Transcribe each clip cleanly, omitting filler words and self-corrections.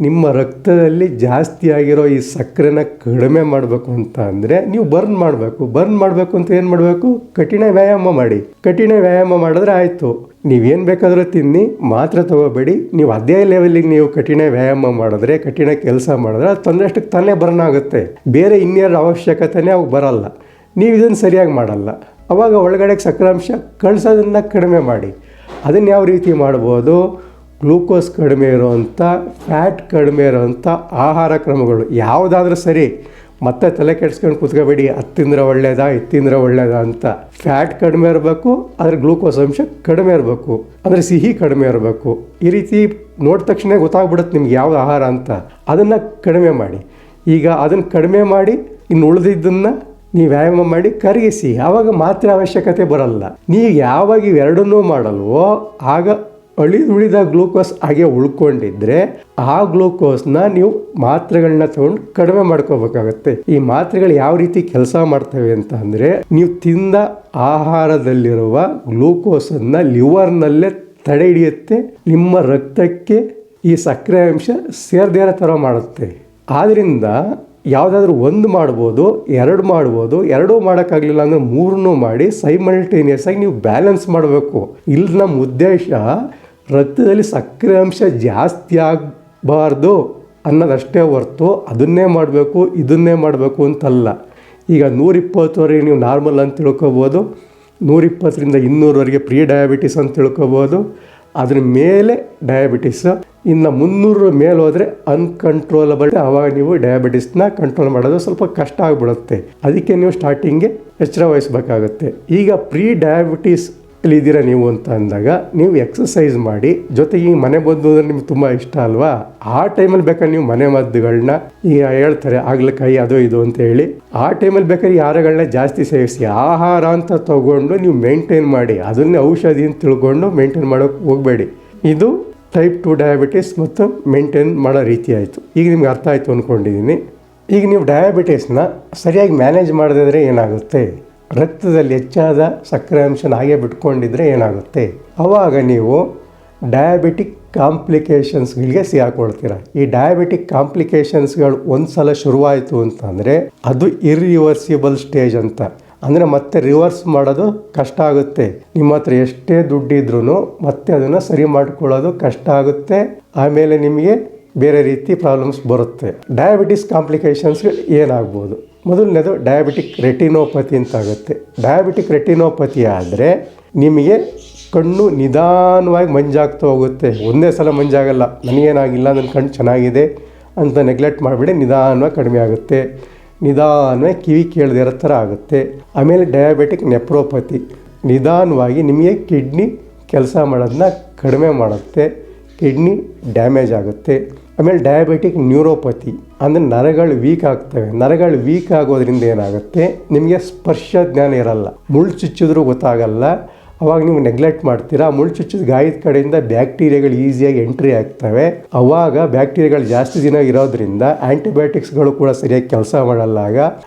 ನಿಮ್ಮ ರಕ್ತದಲ್ಲಿ ಜಾಸ್ತಿ ಆಗಿರೋ ಈ ಸಕ್ಕರೆನ ಕಡಿಮೆ ಮಾಡಬೇಕು ಅಂತ ಅಂದರೆ ನೀವು ಬರ್ನ್ ಮಾಡಬೇಕು ಅಂತ ಏನು ಮಾಡಬೇಕು? ಕಠಿಣ ವ್ಯಾಯಾಮ ಮಾಡಿ. ಕಠಿಣ ವ್ಯಾಯಾಮ ಮಾಡಿದ್ರೆ ಆಯಿತು. ನೀವೇನು ಬೇಕಾದರೂ ತಿನ್ನಿ, ಮಾತ್ರೆ ತಗೋಬೇಡಿ. ನೀವು ಅದೇ ಲೆವೆಲಿಗೆ ನೀವು ಕಠಿಣ ವ್ಯಾಯಾಮ ಮಾಡಿದ್ರೆ, ಕಠಿಣ ಕೆಲಸ ಮಾಡಿದ್ರೆ ಅದು ತಂದಷ್ಟಕ್ಕೆ ತಾನೇ ಬರ್ನ್ ಆಗುತ್ತೆ. ಬೇರೆ ಇನ್ಯಾರ ಅವಶ್ಯಕತೆನೇ ಅವಾಗ ಬರಲ್ಲ. ನೀವು ಇದನ್ನು ಸರಿಯಾಗಿ ಮಾಡಲ್ಲ. ಆವಾಗ ಒಳಗಡೆಗೆ ಸಕ್ಕರಾಂಶ ಕಳಿಸೋದನ್ನು ಕಡಿಮೆ ಮಾಡಿ. ಅದನ್ನು ಯಾವ ರೀತಿ ಮಾಡ್ಬೋದು? ಗ್ಲೂಕೋಸ್ ಕಡಿಮೆ ಇರೋವಂಥ, ಫ್ಯಾಟ್ ಕಡಿಮೆ ಇರೋವಂಥ ಆಹಾರ ಕ್ರಮಗಳು ಯಾವುದಾದ್ರೂ ಸರಿ. ಮತ್ತೆ ತಲೆ ಕೆಡಿಸ್ಕೊಂಡು ಕೂತ್ಕೋಬೇಡಿ, ಅದು ತಿಂದರೆ ಒಳ್ಳೇದಾ, ಇದು ತಿಂದರೆ ಒಳ್ಳೇದಾ ಅಂತ. ಫ್ಯಾಟ್ ಕಡಿಮೆ ಇರಬೇಕು, ಆದರೆ ಗ್ಲೂಕೋಸ್ ಅಂಶ ಕಡಿಮೆ ಇರಬೇಕು, ಅಂದರೆ ಸಿಹಿ ಕಡಿಮೆ ಇರಬೇಕು. ಈ ರೀತಿ ನೋಡಿದ ತಕ್ಷಣ ಗೊತ್ತಾಗ್ಬಿಡುತ್ತೆ ನಿಮ್ಗೆ ಯಾವುದು ಆಹಾರ ಅಂತ. ಅದನ್ನು ಕಡಿಮೆ ಮಾಡಿ. ಈಗ ಅದನ್ನು ಕಡಿಮೆ ಮಾಡಿ ಇನ್ನು ಉಳಿದಿದ್ದನ್ನು ನೀವು ವ್ಯಾಯಾಮ ಮಾಡಿ ಕರಗಿಸಿ. ಆವಾಗ ಮಾತ್ರ ಅವಶ್ಯಕತೆ ಬರಲ್ಲ. ನೀವು ಯಾವಾಗ ಇವೆರಡನ್ನೂ ಮಾಡಲ್ವೋ ಆಗ ಉಳಿದ ಗ್ಲೂಕೋಸ್ ಹಾಗೆ ಉಳ್ಕೊಂಡಿದ್ರೆ ಆ ಗ್ಲೂಕೋಸ್ನ ನೀವು ಮಾತ್ರೆಗಳನ್ನ ತಗೊಂಡು ಕಡಿಮೆ ಮಾಡ್ಕೋಬೇಕಾಗತ್ತೆ. ಈ ಮಾತ್ರೆಗಳು ಯಾವ ರೀತಿ ಕೆಲಸ ಮಾಡ್ತವೆ ಅಂತ ಅಂದರೆ, ನೀವು ತಿಂದ ಆಹಾರದಲ್ಲಿರುವ ಗ್ಲೂಕೋಸನ್ನು ಲಿವರ್ನಲ್ಲೇ ತಡೆ ಹಿಡಿಯುತ್ತೆ. ನಿಮ್ಮ ರಕ್ತಕ್ಕೆ ಈ ಸಕ್ಕರೆ ಅಂಶ ಸೇರದೇ ಇರೋ ಥರ ಮಾಡುತ್ತೆ. ಆದ್ದರಿಂದ ಯಾವುದಾದ್ರೂ ಒಂದು ಮಾಡ್ಬೋದು, ಎರಡು ಮಾಡ್ಬೋದು. ಎರಡೂ ಮಾಡೋಕ್ಕಾಗಲಿಲ್ಲ ಅಂದರೆ ಮೂರನ್ನೂ ಮಾಡಿ ಸೈಮಲ್ಟೇನಿಯಸ್ ಆಗಿ ನೀವು ಬ್ಯಾಲೆನ್ಸ್ ಮಾಡಬೇಕು. ಇಲ್ಲಿ ನಮ್ಮ ಉದ್ದೇಶ ರಕ್ತದಲ್ಲಿ ಸಕ್ಕರೆ ಅಂಶ ಜಾಸ್ತಿ ಆಗಬಾರ್ದು ಅನ್ನೋದಷ್ಟೇ ಹೊರ್ತು ಅದನ್ನೇ ಮಾಡಬೇಕು ಇದನ್ನೇ ಮಾಡಬೇಕು ಅಂತಲ್ಲ. ಈಗ 120ವರೆಗೆ ನೀವು ನಾರ್ಮಲ್ ಅಂತ ತಿಳ್ಕೊಬೋದು, 120ರಿಂದ 200ವರೆಗೆ ಪ್ರೀ ಡಯಾಬಿಟಿಸ್ ಅಂತ ತಿಳ್ಕೊಬೋದು. ಅದ್ರ ಮೇಲೆ ಡಯಾಬಿಟಿಸ್, ಇನ್ನು 300 ಮೇಲೆ ಹೋದರೆ ಅನ್ಕಂಟ್ರೋಲಬಲ್. ಆವಾಗ ನೀವು ಡಯಾಬಿಟಿಸ್ನ ಕಂಟ್ರೋಲ್ ಮಾಡೋದು ಸ್ವಲ್ಪ ಕಷ್ಟ ಆಗಿಬಿಡುತ್ತೆ. ಅದಕ್ಕೆ ನೀವು ಸ್ಟಾರ್ಟಿಂಗ್ಗೆ ಎಚ್ಚರ ವಹಿಸ್ಬೇಕಾಗತ್ತೆ. ಈಗ ಪ್ರೀ ಡಯಾಬಿಟಿಸ್ ಇದ್ದೀರ ನೀವು ಅಂತ ಅಂದಾಗ ನೀವು ಎಕ್ಸಸೈಸ್ ಮಾಡಿ, ಜೊತೆಗೆ ಈ ಮನೆ ಮದ್ದು ಅಂದರೆ ನಿಮ್ಗೆ ತುಂಬ ಇಷ್ಟ ಅಲ್ವಾ, ಆ ಟೈಮಲ್ಲಿ ಬೇಕಾದ್ರೆ ನೀವು ಮನೆ ಮದ್ದುಗಳನ್ನ ಈಗ ಹೇಳ್ತಾರೆ ಆಗ್ಲಕಾಯಿ ಅದು ಇದು ಅಂತ ಹೇಳಿ, ಆ ಟೈಮಲ್ಲಿ ಬೇಕಾದ್ರೆ ಈ ಆಹಾರಗಳನ್ನ ಜಾಸ್ತಿ ಸೇವಿಸಿ. ಆಹಾರ ಅಂತ ತಗೊಂಡು ನೀವು ಮೇಂಟೈನ್ ಮಾಡಿ, ಅದನ್ನೇ ಔಷಧಿ ಅಂತ ತಿಳ್ಕೊಂಡು ಮೇಂಟೈನ್ ಮಾಡೋಕ್ಕೆ ಹೋಗಬೇಡಿ. ಇದು ಟೈಪ್ 2 ಡಯಾಬಿಟಿಸ್ ಮತ್ತು ಮೇಂಟೈನ್ ಮಾಡೋ ರೀತಿ ಆಯಿತು. ಈಗ ನಿಮ್ಗೆ ಅರ್ಥ ಆಯಿತು ಅಂದ್ಕೊಂಡಿದ್ದೀನಿ. ಈಗ ನೀವು ಡಯಾಬಿಟಿಸ್ನ ಸರಿಯಾಗಿ ಮ್ಯಾನೇಜ್ ಮಾಡದಿದ್ರೆ ಏನಾಗುತ್ತೆ? ರಕ್ತದಲ್ಲಿ ಹೆಚ್ಚಾದ ಸಕ್ಕರೆ ಅಂಶನ ಹಾಗೆ ಬಿಟ್ಕೊಂಡಿದ್ರೆ ಏನಾಗುತ್ತೆ? ಆವಾಗ ನೀವು ಡಯಾಬಿಟಿಕ್ ಕಾಂಪ್ಲಿಕೇಶನ್ಸ್ಗಳಿಗೆ ಸಿಗಾಕೊಳ್ತೀರ. ಈ ಡಯಾಬಿಟಿಕ್ ಕಾಂಪ್ಲಿಕೇಶನ್ಸ್ಗಳು ಒಂದು ಸಲ ಶುರುವಾಯಿತು ಅಂತಂದರೆ ಅದು ಇರ್ರಿವರ್ಸಿಬಲ್ ಸ್ಟೇಜ್ ಅಂತ. ಅಂದರೆ ಮತ್ತೆ ರಿವರ್ಸ್ ಮಾಡೋದು ಕಷ್ಟ ಆಗುತ್ತೆ. ನಿಮ್ಮ ಹತ್ರ ಎಷ್ಟೇ ದುಡ್ಡಿದ್ರೂ ಮತ್ತೆ ಅದನ್ನು ಸರಿ ಮಾಡ್ಕೊಳ್ಳೋದು ಕಷ್ಟ ಆಗುತ್ತೆ. ಆಮೇಲೆ ನಿಮಗೆ ಬೇರೆ ರೀತಿ ಪ್ರಾಬ್ಲಮ್ಸ್ ಬರುತ್ತೆ. ಡಯಾಬಿಟಿಸ್ ಕಾಂಪ್ಲಿಕೇಶನ್ಸ್ಗಳು ಏನಾಗ್ಬೋದು? ಮೊದಲನೇದು ಡಯಾಬಿಟಿಕ್ ರೆಟಿನೋಪತಿ ಅಂತ ಆಗುತ್ತೆ. ಡಯಾಬಿಟಿಕ್ ರೆಟಿನೋಪತಿ ಆದರೆ ನಿಮಗೆ ಕಣ್ಣು ನಿಧಾನವಾಗಿ ಮಂಜಾಗ್ತಾ ಹೋಗುತ್ತೆ. ಒಂದೇ ಸಲ ಮಂಜಾಗಲ್ಲ. ನನಗೇನಾಗಿಲ್ಲ, ನನ್ನ ಕಣ್ಣು ಚೆನ್ನಾಗಿದೆ ಅಂತ ನೆಗ್ಲೆಕ್ಟ್ ಮಾಡಿಬಿಡಿ, ನಿಧಾನವಾಗಿ ಕಡಿಮೆ ಆಗುತ್ತೆ. ನಿಧಾನವಾಗಿ ಕಿವಿ ಕೇಳದೇ ಇರೋ ಥರ ಆಗುತ್ತೆ. ಆಮೇಲೆ ಡಯಾಬಿಟಿಕ್ ನೆಪ್ರೋಪತಿ, ನಿಧಾನವಾಗಿ ನಿಮಗೆ ಕಿಡ್ನಿ ಕೆಲಸ ಮಾಡೋದನ್ನ ಕಡಿಮೆ ಮಾಡುತ್ತೆ, ಕಿಡ್ನಿ ಡ್ಯಾಮೇಜ್ ಆಗುತ್ತೆ. ಆಮೇಲೆ ಡಯಾಬಿಟಿಕ್ ನ್ಯೂರೋಪತಿ ಅಂದರೆ ನರಗಳು ವೀಕ್ ಆಗ್ತವೆ. ನರಗಳು ವೀಕ್ ಆಗೋದ್ರಿಂದ ಏನಾಗುತ್ತೆ, ನಿಮಗೆ ಸ್ಪರ್ಶ ಜ್ಞಾನ ಇರಲ್ಲ. ಮುಳ್ಳು ಚುಚ್ಚಿದ್ರೂ ಗೊತ್ತಾಗಲ್ಲ. ಅವಾಗ ನೀವು ನೆಗ್ಲೆಕ್ಟ್ ಮಾಡ್ತೀರಾ. ಮುಳ್ಳು ಚುಚ್ಚಿದ ಗಾಯದ ಕಡೆಯಿಂದ ಬ್ಯಾಕ್ಟೀರಿಯಾಗಳು ಈಸಿಯಾಗಿ ಎಂಟ್ರಿ ಆಗ್ತವೆ. ಅವಾಗ ಬ್ಯಾಕ್ಟೀರಿಯಾಗಳು ಜಾಸ್ತಿ ದಿನ ಇರೋದ್ರಿಂದ ಆ್ಯಂಟಿಬಯೋಟಿಕ್ಸ್ಗಳು ಕೂಡ ಸರಿಯಾಗಿ ಕೆಲಸ ಮಾಡಲ್ಲ. ಆಗ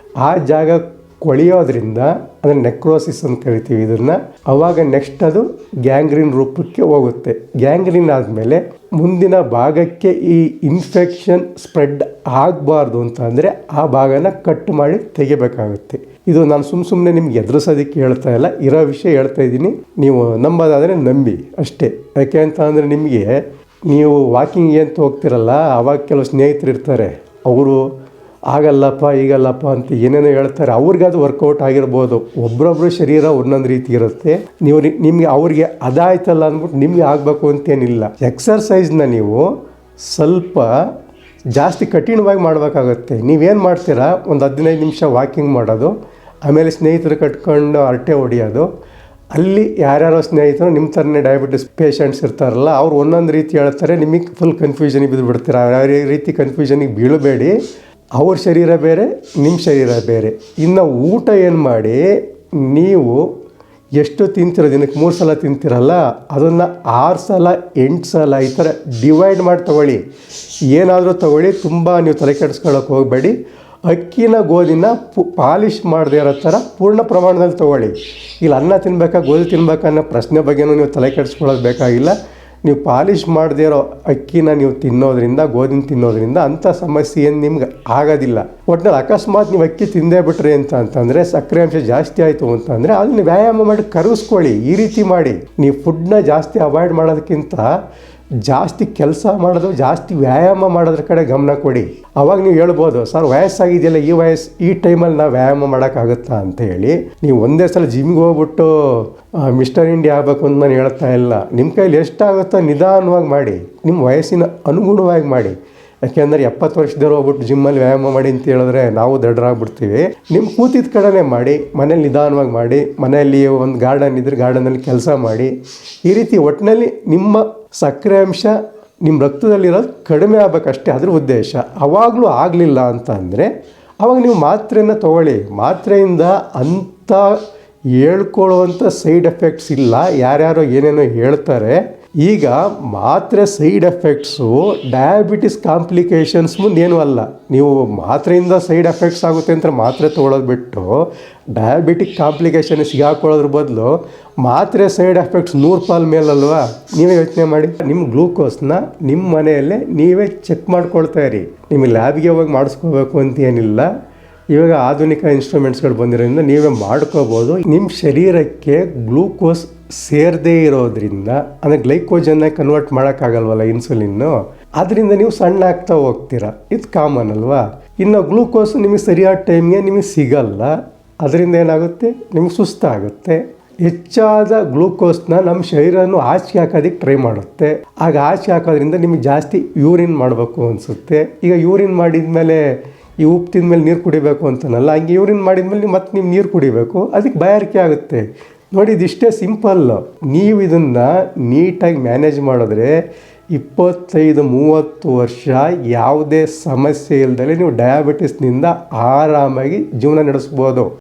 ಆ ಜಾಗ ಕೊಳೆಯೋದ್ರಿಂದ ಅದನ್ನು ನೆಕ್ರೋಸಿಸ್ ಅಂತ ಕರಿತೀವಿ ಇದನ್ನು. ಅವಾಗ ನೆಕ್ಸ್ಟ್ ಅದು ಗ್ಯಾಂಗ್ರೀನ್ ರೂಪಕ್ಕೆ ಹೋಗುತ್ತೆ. ಗ್ಯಾಂಗ್ರೀನ್ ಆದಮೇಲೆ ಮುಂದಿನ ಭಾಗಕ್ಕೆ ಈ ಇನ್ಫೆಕ್ಷನ್ ಸ್ಪ್ರೆಡ್ ಆಗಬಾರ್ದು ಅಂತ ಅಂದರೆ ಆ ಭಾಗನ ಕಟ್ ಮಾಡಿ ತೆಗಿಬೇಕಾಗುತ್ತೆ. ಇದು ನಾನು ಸುಮ್ಮನೆ ನಿಮ್ಗೆ ಎದುರಿಸೋದಕ್ಕೆ ಹೇಳ್ತಾ ಇಲ್ಲ, ಇರೋ ವಿಷಯ ಹೇಳ್ತಾ ಇದ್ದೀನಿ. ನೀವು ನಂಬೋದಾದರೆ ನಂಬಿ ಅಷ್ಟೇ. ಯಾಕೆ ಅಂತ ಅಂದರೆ ನಿಮಗೆ ನೀವು ವಾಕಿಂಗ್ ಅಂತ ಹೋಗ್ತಿರಲ್ಲ, ಆವಾಗ ಕೆಲವು ಸ್ನೇಹಿತರು ಇರ್ತಾರೆ, ಅವರು ಆಗಲ್ಲಪ್ಪ ಈಗಲ್ಲಪ್ಪ ಅಂತ ಏನೇನೋ ಹೇಳ್ತಾರೆ. ಅವ್ರಿಗೆ ಅದು ವರ್ಕೌಟ್ ಆಗಿರ್ಬೋದು. ಒಬ್ಬರೊಬ್ಬರು ಶರೀರ ಒಂದೊಂದು ರೀತಿ ಇರುತ್ತೆ. ನಿಮಗೆ ಅವ್ರಿಗೆ ಅದಾಯ್ತಲ್ಲ ಅಂದ್ಬಿಟ್ಟು ನಿಮಗೆ ಆಗಬೇಕು ಅಂತೇನಿಲ್ಲ. ಎಕ್ಸರ್ಸೈಸ್ನ ನೀವು ಸ್ವಲ್ಪ ಜಾಸ್ತಿ ಕಠಿಣವಾಗಿ ಮಾಡಬೇಕಾಗುತ್ತೆ. ನೀವೇನು ಮಾಡ್ತೀರಾ, ಒಂದು 15 ನಿಮಿಷ ವಾಕಿಂಗ್ ಮಾಡೋದು, ಆಮೇಲೆ ಸ್ನೇಹಿತರು ಕಟ್ಕೊಂಡು ಹರಟೆ ಹೊಡಿಯೋದು. ಅಲ್ಲಿ ಯಾರ್ಯಾರೋ ಸ್ನೇಹಿತರು ನಿಮ್ಮ ಥರನೇ ಡಯಾಬಿಟಿಸ್ ಪೇಷಂಟ್ಸ್ ಇರ್ತಾರಲ್ಲ, ಅವ್ರು ಒಂದೊಂದು ರೀತಿ ಹೇಳ್ತಾರೆ. ನಿಮಗೆ ಫುಲ್ ಕನ್ಫ್ಯೂಷನಿಗೆ ಬಿದ್ದು ಬಿಡ್ತೀರ. ಯಾವ ರೀತಿ ಕನ್ಫ್ಯೂಷನಿಗೆ ಬೀಳಬೇಡಿ. ಅವ್ರ ಶರೀರ ಬೇರೆ, ನಿಮ್ಮ ಶರೀರ ಬೇರೆ. ಇನ್ನು ಊಟ ಏನು ಮಾಡಿ, ನೀವು ಎಷ್ಟು ತಿಂತೀರೋ, ದಿನಕ್ಕೆ 3 ಸಲ ತಿಂತೀರಲ್ಲ, ಅದನ್ನು 6 ಸಲ 8 ಸಲ ಈ ಥರ ಡಿವೈಡ್ ಮಾಡಿ ತೊಗೊಳ್ಳಿ. ಏನಾದರೂ ತೊಗೊಳ್ಳಿ, ತುಂಬ ನೀವು ತಲೆ ಕೆಡಿಸ್ಕೊಳ್ಳೋಕೆ ಹೋಗಬೇಡಿ. ಅಕ್ಕಿನ ಗೋಧಿನ ಪಾಲಿಷ್ ಮಾಡದೇ ಇರೋ ಥರ ಪೂರ್ಣ ಪ್ರಮಾಣದಲ್ಲಿ ತೊಗೊಳ್ಳಿ. ಇಲ್ಲಿ ಅನ್ನ ತಿನ್ಬೇಕಾ ಗೋಧಿ ತಿನ್ಬೇಕಾ ಅನ್ನೋ ಪ್ರಶ್ನೆ ಬಗ್ಗೆನೂ ನೀವು ತಲೆ ಕೆಡಿಸ್ಕೊಳ್ಳೋದು ಬೇಕಾಗಿಲ್ಲ. ನೀವು ಪಾಲಿಷ್ ಮಾಡದೇ ಇರೋ ಅಕ್ಕಿನ ನೀವು ತಿನ್ನೋದ್ರಿಂದ, ಗೋಧಿನ ತಿನ್ನೋದ್ರಿಂದ ಅಂಥ ಸಮಸ್ಯೆ ಏನು ನಿಮ್ಗೆ ಆಗೋದಿಲ್ಲ. ಒಟ್ಟಿನಲ್ಲಿ ಅಕಸ್ಮಾತ್ ನೀವು ಅಕ್ಕಿ ತಿಂದೇ ಬಿಟ್ರಿ ಅಂತಂದರೆ ಸಕ್ಕರೆ ಅಂಶ ಜಾಸ್ತಿ ಆಯಿತು ಅಂತಂದರೆ ಅದನ್ನ ವ್ಯಾಯಾಮ ಮಾಡಿ ಕರಗಿಸ್ಕೊಳ್ಳಿ. ಈ ರೀತಿ ಮಾಡಿ. ನೀವು ಫುಡ್ನ ಜಾಸ್ತಿ ಅವಾಯ್ಡ್ ಮಾಡೋದಕ್ಕಿಂತ ಜಾಸ್ತಿ ಕೆಲಸ ಮಾಡೋದು, ಜಾಸ್ತಿ ವ್ಯಾಯಾಮ ಮಾಡೋದ್ರ ಕಡೆ ಗಮನ ಕೊಡಿ. ಅವಾಗ ನೀವು ಹೇಳ್ಬೋದು, ಸರ್ ವಯಸ್ಸಾಗಿದೆಯಲ್ಲ, ಈ ಟೈಮಲ್ಲಿ ನಾವು ವ್ಯಾಯಾಮ ಮಾಡೋಕ್ಕಾಗುತ್ತಾ ಅಂತ ಹೇಳಿ. ನೀವು ಒಂದೇ ಸಲ ಜಿಮ್ಗೆ ಹೋಗ್ಬಿಟ್ಟು ಮಿಸ್ಟರ್ ಇಂಡಿಯಾ ಆಗಬೇಕು ಅಂತ ನಾನು ಹೇಳ್ತಾ ಇಲ್ಲ. ನಿಮ್ಮ ಕೈಲಿ ಎಷ್ಟಾಗುತ್ತೋ ನಿಧಾನವಾಗಿ ಮಾಡಿ, ನಿಮ್ಮ ವಯಸ್ಸಿನ ಅನುಗುಣವಾಗಿ ಮಾಡಿ. ಯಾಕೆಂದರೆ 70 ವರ್ಷದವ್ರು ಹೋಗ್ಬಿಟ್ಟು ಜಿಮ್ಮಲ್ಲಿ ವ್ಯಾಯಾಮ ಮಾಡಿ ಅಂತ ಹೇಳಿದ್ರೆ ನಾವು ದಡ್ಡರಾಗ್ಬಿಡ್ತೀವಿ. ನಿಮ್ಮ ಕೂತಿದ್ದ ಕಡೆನೇ ಮಾಡಿ, ಮನೇಲಿ ನಿಧಾನವಾಗಿ ಮಾಡಿ, ಮನೆಯಲ್ಲಿ ಒಂದು ಗಾರ್ಡನ್ ಇದ್ದರೆ ಗಾರ್ಡನಲ್ಲಿ ಕೆಲಸ ಮಾಡಿ. ಈ ರೀತಿ ಒಟ್ಟಿನಲ್ಲಿ ನಿಮ್ಮ ಸಕ್ಕರೆ ಅಂಶ ನಿಮ್ಮ ರಕ್ತದಲ್ಲಿರೋದು ಕಡಿಮೆ ಆಗಬೇಕಷ್ಟೇ ಅದ್ರ ಉದ್ದೇಶ. ಅವಾಗಲೂ ಆಗಲಿಲ್ಲ ಅಂತ ಅಂದರೆ ಅವಾಗ ನೀವು ಮಾತ್ರೆಯನ್ನು ತೊಗೊಳ್ಳಿ. ಮಾತ್ರೆಯಿಂದ ಅಂಥ ಹೇಳ್ಕೊಳ್ಳುವಂಥ ಸೈಡ್ ಎಫೆಕ್ಟ್ಸ್ ಇಲ್ಲ. ಯಾರ್ಯಾರೋ ಏನೇನೋ ಹೇಳ್ತಾರೆ. ಈಗ ಮಾತ್ರೆ ಸೈಡ್ ಎಫೆಕ್ಟ್ಸು ಡಯಾಬಿಟಿಸ್ ಕಾಂಪ್ಲಿಕೇಶನ್ಸ್ ಮುಂದೇನೂ ಅಲ್ಲ. ನೀವು ಮಾತ್ರೆಯಿಂದ ಸೈಡ್ ಎಫೆಕ್ಟ್ಸ್ ಆಗುತ್ತೆ ಅಂತ ಮಾತ್ರೆ ತೊಗೊಳೋದು ಬಿಟ್ಟು ಡಯಾಬಿಟಿಕ್ ಕಾಂಪ್ಲಿಕೇಶನ್ ಸಿಗಾಕೊಳ್ಳೋದ್ರ ಬದಲು ಮಾತ್ರೆ ಸೈಡ್ ಎಫೆಕ್ಟ್ಸ್ 100 ಪಾಲು ಮೇಲಲ್ವಾ. ನೀವೇ ಯೋಚನೆ ಮಾಡಿ. ನಿಮ್ಮ ಗ್ಲೂಕೋಸ್ನ ನಿಮ್ಮ ಮನೆಯಲ್ಲೇ ನೀವೇ ಚೆಕ್ ಮಾಡ್ಕೊಳ್ತಾ ಇರಿ. ನಿಮಗೆ ಲ್ಯಾಬ್ಗೆ ಹೋಗಿ ಮಾಡಿಸ್ಕೋಬೇಕು ಅಂತ ಏನಿಲ್ಲ. ಇವಾಗ ಆಧುನಿಕ ಇನ್ಸ್ಟ್ರೂಮೆಂಟ್ಸ್ಗಳು ಬಂದಿರೋದ್ರಿಂದ ನೀವೇ ಮಾಡ್ಕೋಬೋದು. ನಿಮ್ಮ ಶರೀರಕ್ಕೆ ಗ್ಲೂಕೋಸ್ ಸೇರದೇ ಇರೋದ್ರಿಂದ, ಅಂದರೆ ಗ್ಲೈಕೋಜನ್ನ ಕನ್ವರ್ಟ್ ಮಾಡೋಕ್ಕಾಗಲ್ವಲ್ಲ ಇನ್ಸುಲಿನ್ನು, ಅದರಿಂದ ನೀವು ಸಣ್ಣ ಆಗ್ತಾ ಹೋಗ್ತೀರಾ. ಇದು ಕಾಮನ್ ಅಲ್ವಾ. ಇನ್ನು ಗ್ಲೂಕೋಸ್ ನಿಮಗೆ ಸರಿಯಾದ ಟೈಮ್ಗೆ ನಿಮಗೆ ಸಿಗಲ್ಲ. ಅದರಿಂದ ಏನಾಗುತ್ತೆ, ನಿಮಗೆ ಸುಸ್ತಾಗುತ್ತೆ. ಹೆಚ್ಚಾದ ಗ್ಲೂಕೋಸ್ನ ನಮ್ಮ ಶರೀರನೂ ಆಚೆ ಹಾಕೋದಕ್ಕೆ ಟ್ರೈ ಮಾಡುತ್ತೆ. ಆಗ ಆಚೆ ಹಾಕೋದ್ರಿಂದ ನಿಮಗೆ ಜಾಸ್ತಿ ಯೂರಿನ್ ಮಾಡಬೇಕು ಅನಿಸುತ್ತೆ. ಈಗ ಯೂರಿನ್ ಮಾಡಿದ ಮೇಲೆ ಈ ಉಪ್ಪು ತಿಂದಮೇಲೆ ನೀರು ಕುಡಿಬೇಕು ಅಂತನಲ್ಲ, ಹಂಗೆ ಯೂರಿನ್ ಮಾಡಿದ್ಮೇಲೆ ಮತ್ತೆ ನೀವು ನೀರು ಕುಡಿಬೇಕು. ಅದಕ್ಕೆ ಬಾಯಾರಿಕೆ ಆಗುತ್ತೆ. ನೋಡಿ, ಇದಿಷ್ಟೇ ಸಿಂಪಲ್ಲು. ನೀವು ಇದನ್ನು ನೀಟಾಗಿ ಮ್ಯಾನೇಜ್ ಮಾಡಿದ್ರೆ 25-30 ವರ್ಷ ಯಾವುದೇ ಸಮಸ್ಯೆ ಇಲ್ಲದೆ ನೀವು ಡಯಾಬಿಟಿಸ್ನಿಂದ ಆರಾಮಾಗಿ ಜೀವನ ನಡೆಸ್ಬೋದು.